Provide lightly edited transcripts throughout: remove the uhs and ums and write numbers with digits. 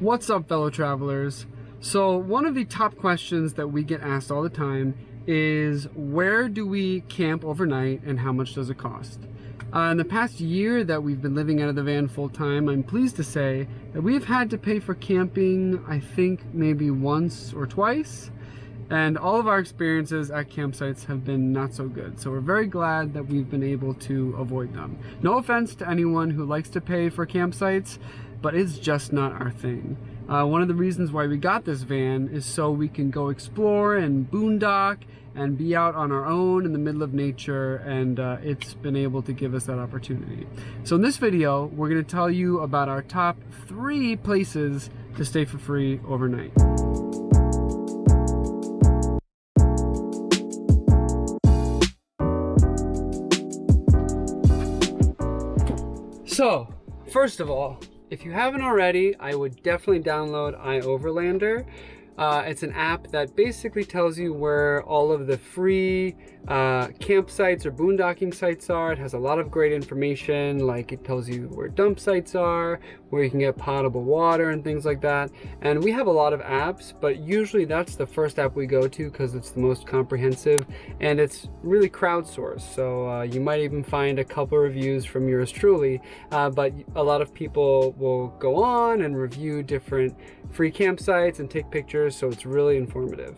What's up, fellow travelers? So one of the top questions that we get asked all the time is, where do we camp overnight and how much does it cost? In the past year that we've been living out of the van full-time, I'm pleased to say that we have had to pay for camping, I think maybe once or twice, and all of our experiences at campsites have been not so good. So we're very glad that we've been able to avoid them. No offense to anyone who likes to pay for campsites, but it's just not our thing. One of the reasons why we got this van is so we can go explore and boondock and be out on our own in the middle of nature, and it's been able to give us that opportunity. So in this video, we're going to tell you about our top 3 places to stay for free overnight. So, first of all, if you haven't already, I would definitely download iOverlander. It's an app that basically tells you where all of the free campsites or boondocking sites are. It has a lot of great information, like it tells you where dump sites are, where you can get potable water and things like that. And we have a lot of apps, but usually that's the first app we go to because it's the most comprehensive and it's really crowdsourced. So you might even find a couple reviews from yours truly, but a lot of people will go on and review different free campsites and take pictures, so it's really informative.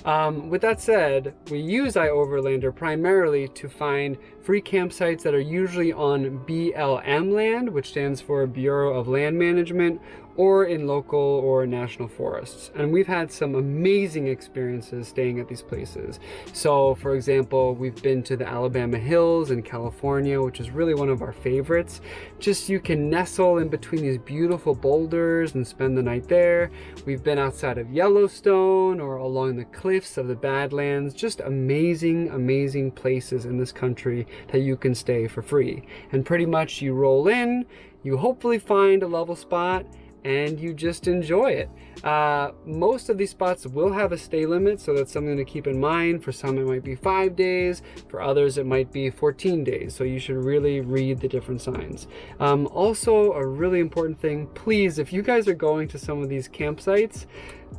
With that said, we use iOverlander primarily to find free campsites that are usually on BLM land, which stands for Bureau of Land Management, or in local or national forests. And we've had some amazing experiences staying at these places. So for example, we've been to the Alabama Hills in California, which is really one of our favorites. Just you can nestle in between these beautiful boulders and spend the night there. We've been outside of Yellowstone or along the cliffs of the Badlands. Just amazing, amazing places in this country that you can stay for free. And pretty much you roll in, you hopefully find a level spot, and you just enjoy it. Most of these spots will have a stay limit, so that's something to keep in mind. For some it might be 5 days, for others it might be 14 days, so you should really read the different signs. Also, a really important thing, please, if you guys are going to some of these campsites,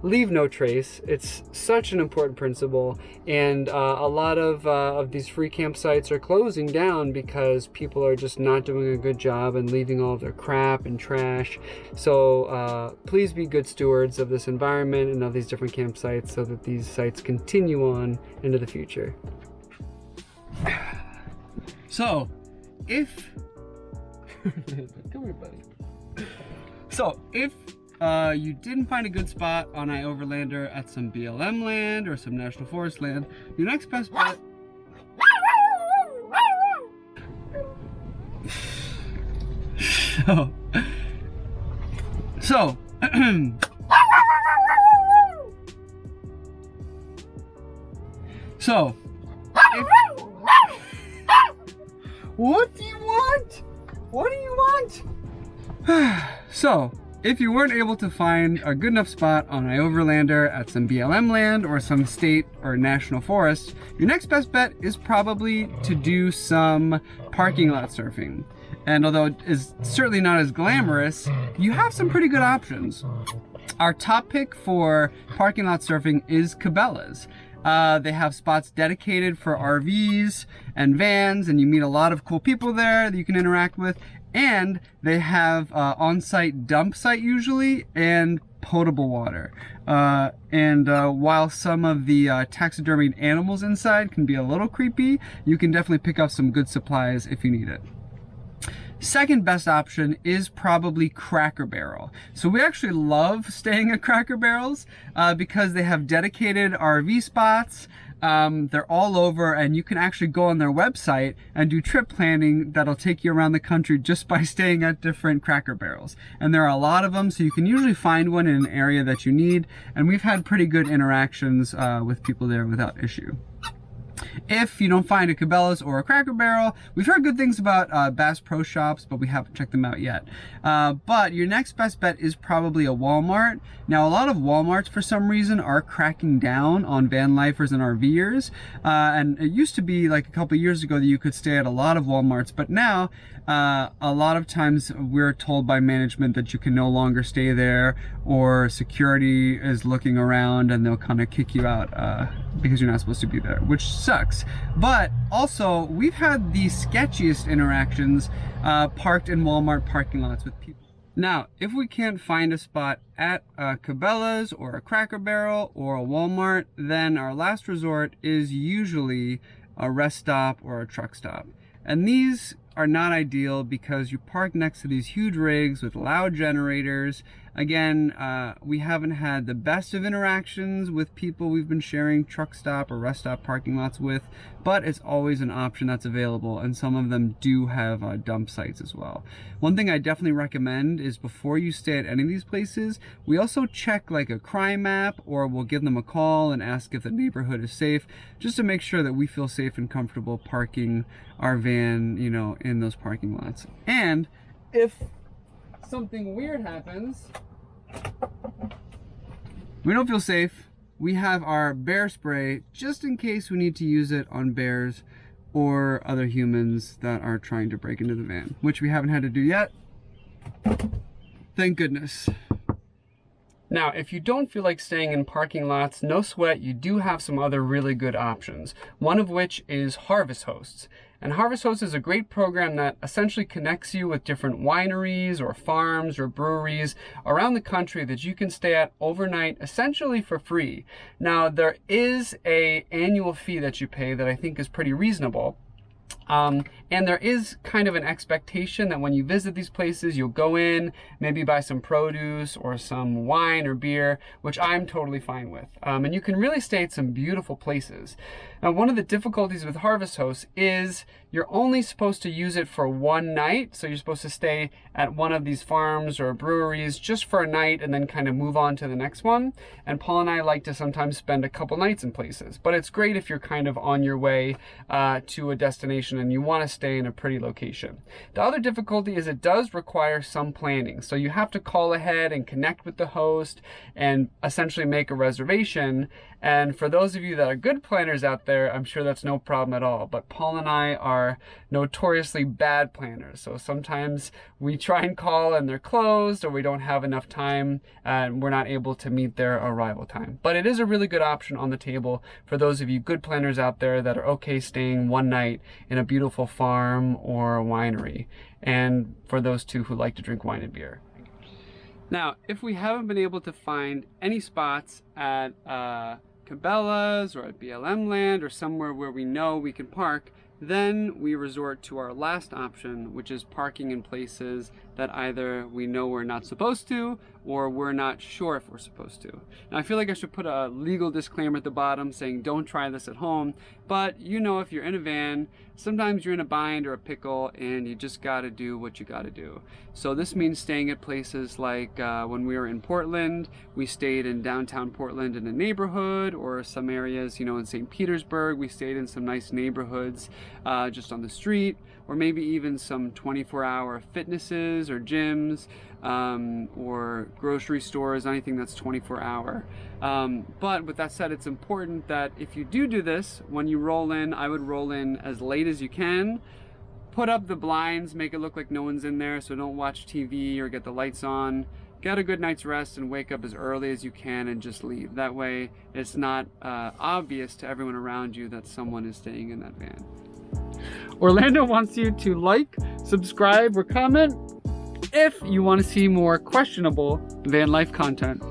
leave no trace. It's such an important principle, and a lot of these free campsites are closing down because people are just not doing a good job and leaving all of their crap and trash. So please be good stewards of this environment and of these different campsites so that these sites continue on into the future. So if come here, buddy. So if you didn't find a good spot on iOverlander at some BLM land or some national forest land, your next best bet so what do you want? What do you want? So if you weren't able to find a good enough spot on iOverlander at some BLM land or some state or national forest, your next best bet is probably to do some parking lot surfing. And although it is certainly not as glamorous, you have some pretty good options. Our top pick for parking lot surfing is Cabela's. They have spots dedicated for RVs and vans, and you meet a lot of cool people there that you can interact with. And they have on-site dump site usually, and potable water. While some of the taxidermied animals inside can be a little creepy, you can definitely pick up some good supplies if you need it. Second best option is probably Cracker Barrel. So we actually love staying at Cracker Barrels because they have dedicated RV spots. They're all over, and you can actually go on their website and do trip planning that'll take you around the country just by staying at different Cracker Barrels. And there are a lot of them, so you can usually find one in an area that you need, and we've had pretty good interactions with people there without issue. If you don't find a Cabela's or a Cracker Barrel, we've heard good things about Bass Pro Shops, but we haven't checked them out yet. But your next best bet is probably a Walmart. Now, a lot of Walmarts, for some reason, are cracking down on van lifers and RVers. And it used to be like a couple years ago that you could stay at a lot of Walmarts, but now a lot of times we're told by management that you can no longer stay there, or security is looking around and they'll kind of kick you out because you're not supposed to be there, which sucks. But also, we've had the sketchiest interactions parked in Walmart parking lots with people. Now, if we can't find a spot at Cabela's or a Cracker Barrel or a Walmart, then our last resort is usually a rest stop or a truck stop. And these are not ideal because you park next to these huge rigs with loud generators. Again, we haven't had the best of interactions with people we've been sharing truck stop or rest stop parking lots with, but it's always an option that's available, and some of them do have dump sites as well. One thing I definitely recommend is before you stay at any of these places, we also check like a crime map, or we'll give them a call and ask if the neighborhood is safe, just to make sure that we feel safe and comfortable parking our van, you know, in those parking lots. And if something weird happens, we don't feel safe, we have our bear spray just in case we need to use it on bears or other humans that are trying to break into the van, which we haven't had to do yet. Thank goodness. Now, if you don't feel like staying in parking lots, no sweat, you do have some other really good options. One of which is Harvest Hosts. And Harvest Hosts is a great program that essentially connects you with different wineries or farms or breweries around the country that you can stay at overnight, essentially for free. Now, there is an annual fee that you pay that I think is pretty reasonable. And there is kind of an expectation that when you visit these places, you'll go in, maybe buy some produce or some wine or beer, which I'm totally fine with. And you can really stay at some beautiful places. Now, one of the difficulties with Harvest Hosts is you're only supposed to use it for one night. So you're supposed to stay at one of these farms or breweries just for a night and then kind of move on to the next one. And Paul and I like to sometimes spend a couple nights in places, but it's great if you're kind of on your way to a destination and you want to stay in a pretty location. The other difficulty is it does require some planning. So you have to call ahead and connect with the host and essentially make a reservation. And for those of you that are good planners out there, I'm sure that's no problem at all. But Paul and I are notoriously bad planners. So sometimes we try and call and they're closed, or we don't have enough time and we're not able to meet their arrival time. But it is a really good option on the table for those of you good planners out there that are okay staying one night in a beautiful farm or winery. And for those two who like to drink wine and beer. Now, if we haven't been able to find any spots at Cabela's or at BLM Land or somewhere where we know we can park, then we resort to our last option, which is parking in places that either we know we're not supposed to or we're not sure if we're supposed to. Now, I feel like I should put a legal disclaimer at the bottom saying don't try this at home, but you know, if you're in a van, sometimes you're in a bind or a pickle and you just gotta do what you gotta do. So this means staying at places like when we were in Portland, we stayed in downtown Portland in a neighborhood, or some areas, you know, in St. Petersburg, we stayed in some nice neighborhoods just on the street, or maybe even some 24-hour fitnesses or gyms or grocery stores, anything that's 24-hour. But with that said, it's important that if you do this, when you roll in, I would roll in as late as you can. Put up the blinds, make it look like no one's in there, so don't watch TV or get the lights on. Get a good night's rest and wake up as early as you can and just leave. That way it's not obvious to everyone around you that someone is staying in that van. Orlando wants you to like, subscribe, or comment if you want to see more questionable van life content.